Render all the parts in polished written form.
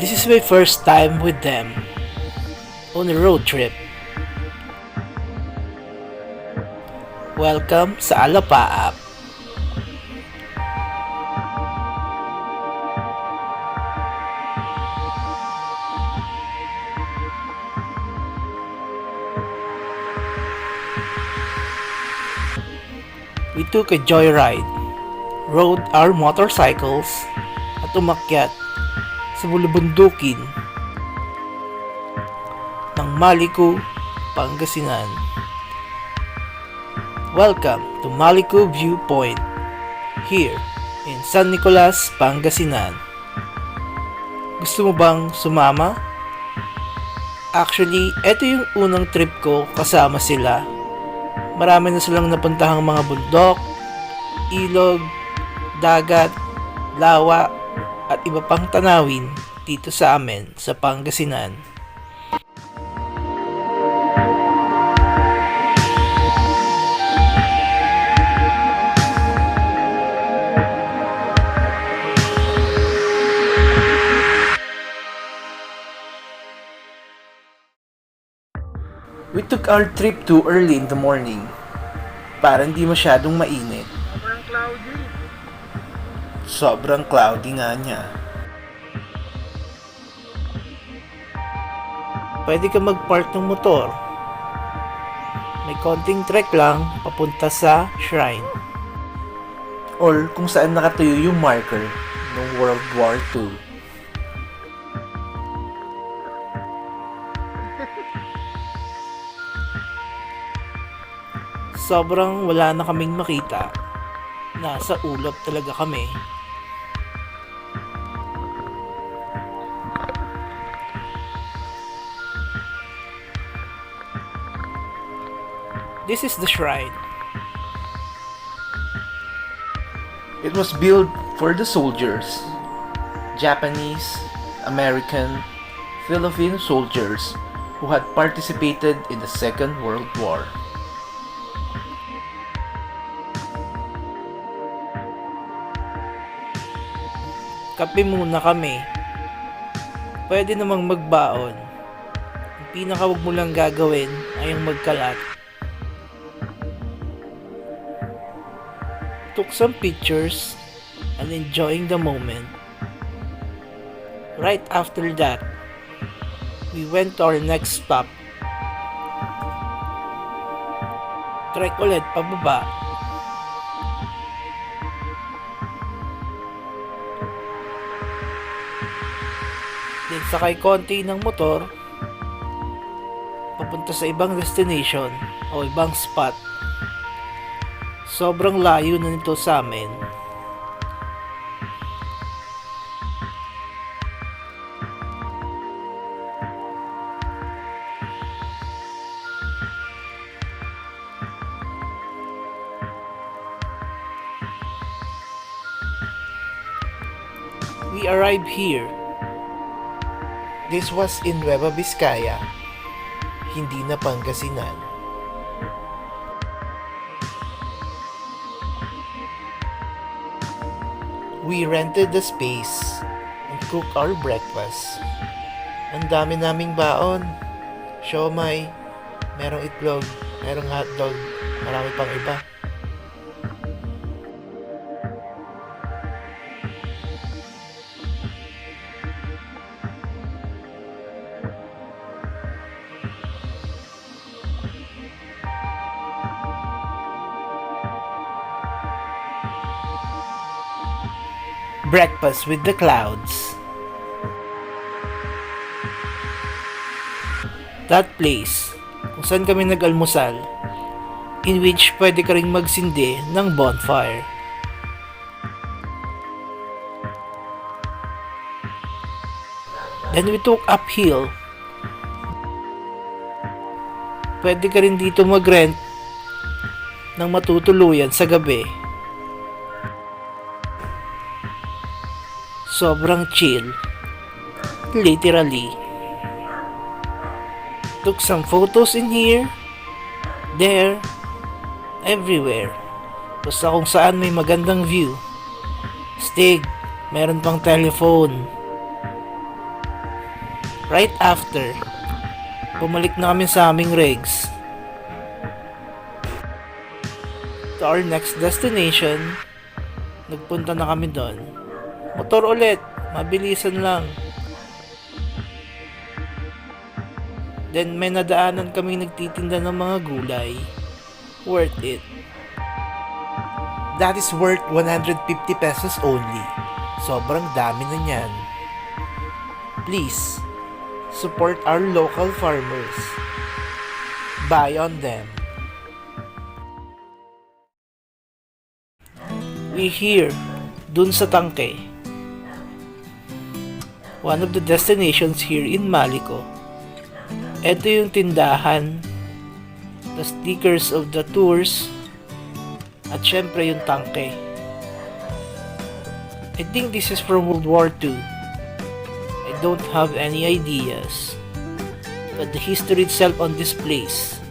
This is my first time with them on a road trip. Welcome sa ALAPAAP. We took a joyride, rode our motorcycles, at umakyat sa bulubundukin ng Maliku, Pangasinan. Welcome to Maliku Viewpoint here in San Nicolas, Pangasinan. Gusto mo bang sumama? Actually, ito yung unang trip ko kasama sila. Marami na silang napuntahang mga bundok, ilog, dagat, lawa, at iba pang tanawin dito sa amin sa Pangasinan. We took our trip too early in the morning para hindi masyadong mainit. Sobrang cloudy nga niya. Pwede ka mag-park ng motor. May konting trek lang papunta sa shrine. Or kung saan nakatuyo yung marker ng World War II. Sobrang wala na kaming makita. Nasa ulap talaga kami. This is the shrine. It was built for the soldiers. Japanese, American, Filipino soldiers who had participated in the Second World War. Kape muna kami. Pwede namang magbaon. Ang pinakawag mo lang gagawin ay ang magkalat. Took some pictures and enjoying the moment. Right after that, we went to our next stop. Trek ulit pababa. Then sakay konti ng motor papunta sa ibang destination o ibang spot. Sobrang layo na nito sa amin. We arrived here. This was in Nueva Vizcaya, hindi na Pangasinan. We rented the space and cooked our breakfast. Ang dami naming baon. Siomai, merong itlog, merong hotdog, marami pang iba. Breakfast with the clouds. That place kung saan kami nag-almusal, in which pwede ka ring magsindi ng bonfire. Then we took uphill. Pwede ka rin dito mag-rent ng matutuluyan sa gabi. Sobrang chill. Literally. Took some photos in here, there, everywhere. Basta kung saan may magandang view. Stig, meron pang telephone. Right after, bumalik na kami sa aming regs. To our next destination, nagpunta na kami doon. Motor ulit, mabilisan lang. Then may nadaanan kaming nagtitinda ng mga gulay. Worth it. That is worth 150 pesos only. Sobrang dami na niyan. Please, support our local farmers. Buy on them. We here, dun sa Tangke. One of the destinations here in Malico. Ito yung tindahan, the stickers of the tours, at syempre yung Tangke. I think this is from World War II. I don't have any ideas. But the history itself on this place,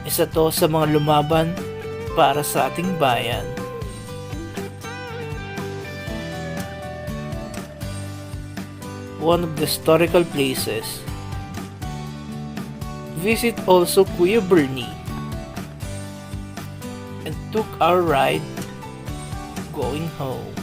isa to sa mga lumaban para sa ating bayan. One of the historical places. Visit also Kuya Bernie and took our ride going home.